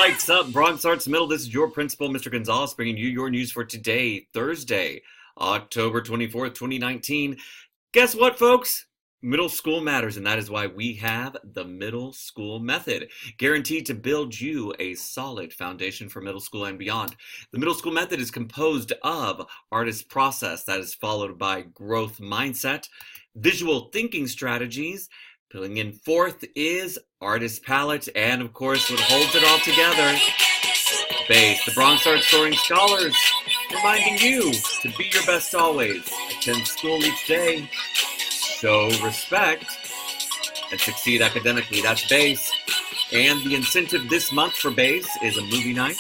lights up, Bronx Arts Middle. This is your principal, Mr. Gonzalez, bringing you your news for today, Thursday, October 24th, 2019. Guess what, folks? Middle school matters, and that is why we have the middle school method, guaranteed to build you a solid foundation for middle school and beyond. The middle school method is composed of artist process that is followed by growth mindset, visual thinking strategies. Filling in fourth is artist palette, and of course, what holds it all together, base. The Bronx Arts Soaring Scholars, reminding you to be your best always. Attend school each day, show respect, and succeed academically. That's base. And the incentive this month for base is a movie night.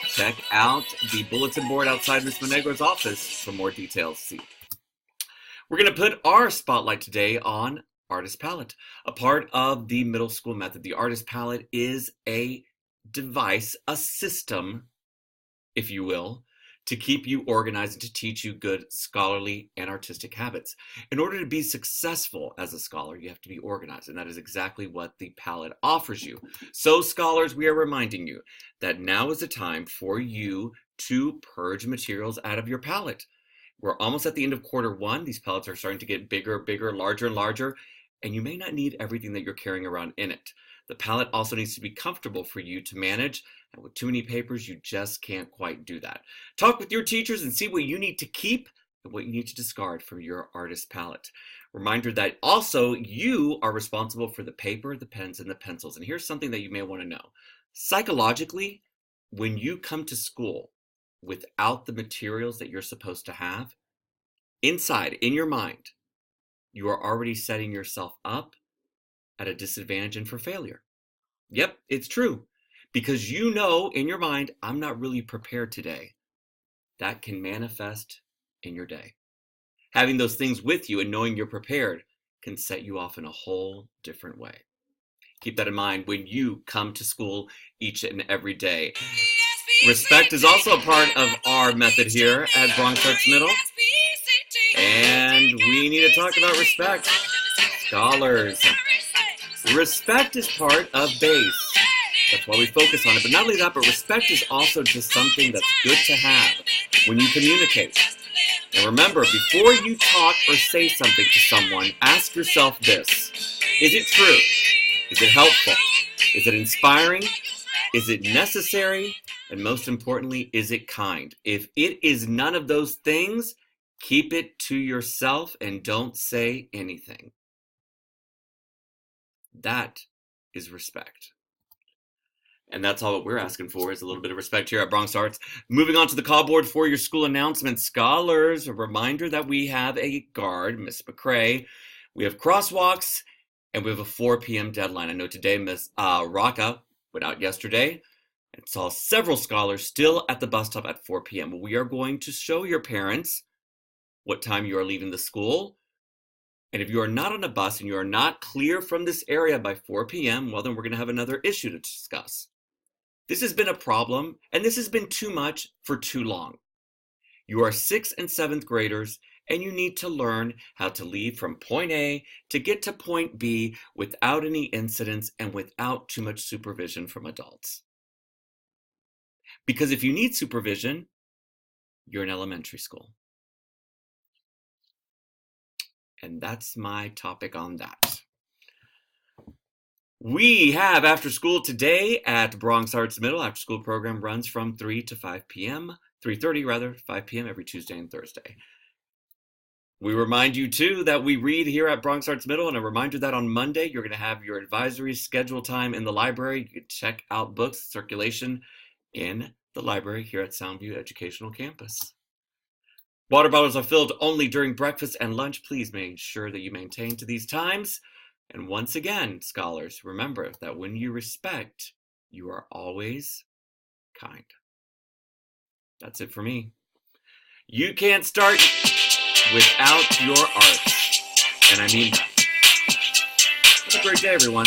Check out the bulletin board outside Ms. Monegro's office for more details. See. We're going to put our spotlight today on artist palette, a part of the middle school method. The artist palette is a device, a system, if you will, to keep you organized and to teach you good scholarly and artistic habits. In order to be successful as a scholar, you have to be organized, and that is exactly what the palette offers you. So, scholars, we are reminding you that now is the time for you to purge materials out of your palette. We're almost at the end of quarter one. These palettes are starting to get bigger, larger, and larger, and you may not need everything that you're carrying around in it. The palette also needs to be comfortable for you to manage, and with too many papers, you just can't quite do that. Talk with your teachers and see what you need to keep and what you need to discard from your artist palette. Reminder that also you are responsible for the paper, the pens, and the pencils. And here's something that you may want to know. Psychologically, when you come to school without the materials that you're supposed to have, inside, in your mind, you are already setting yourself up at a disadvantage and for failure. Yep, it's true. Because you know in your mind, I'm not really prepared today. That can manifest in your day. Having those things with you and knowing you're prepared can set you off in a whole different way. Keep that in mind when you come to school each and every day. Respect is also a part of our method here at Bronx Arts Middle. And we need to talk about respect. Scholars. Respect is part of base. That's why we focus on it. But not only that, but respect is also just something that's good to have when you communicate. And remember, before you talk or say something to someone, ask yourself this. Is it true? Is it helpful? Is it inspiring? Is it necessary? And most importantly, is it kind? If it is none of those things, keep it to yourself and don't say anything. That is respect. And that's all what we're asking for is a little bit of respect here at Bronx Arts. Moving on to the call board for your school announcements. Scholars, a reminder that we have a guard, Miss McCrae. We have crosswalks, and we have a 4 p.m. deadline. I know today Miss Rocca went out yesterday and saw several scholars still at the bus stop at 4 p.m. We are going to show your parents what time you are leaving the school. And if you are not on a bus and you are not clear from this area by 4 p.m., well, then we're going to have another issue to discuss. This has been a problem, and this has been too much for too long. You are 6th and 7th graders, and you need to learn how to leave from point A to get to point B without any incidents and without too much supervision from adults. Because if you need supervision, you're in elementary school. And that's my topic on that. We have after school today at Bronx Arts Middle. After school program runs from 3 to 5 p.m., 3:30 rather, 5 p.m. every Tuesday and Thursday. We remind you too that we read here at Bronx Arts Middle, and a reminder that on Monday you're going to have your advisory schedule time in the library. You can check out books circulation in the library here at Soundview Educational Campus. Water bottles are filled only during breakfast and lunch. Please make sure that you maintain to these times. And once again, scholars, remember that when you respect, you are always kind. That's it for me. You can't start without your art. And I mean that. Have a great day, everyone.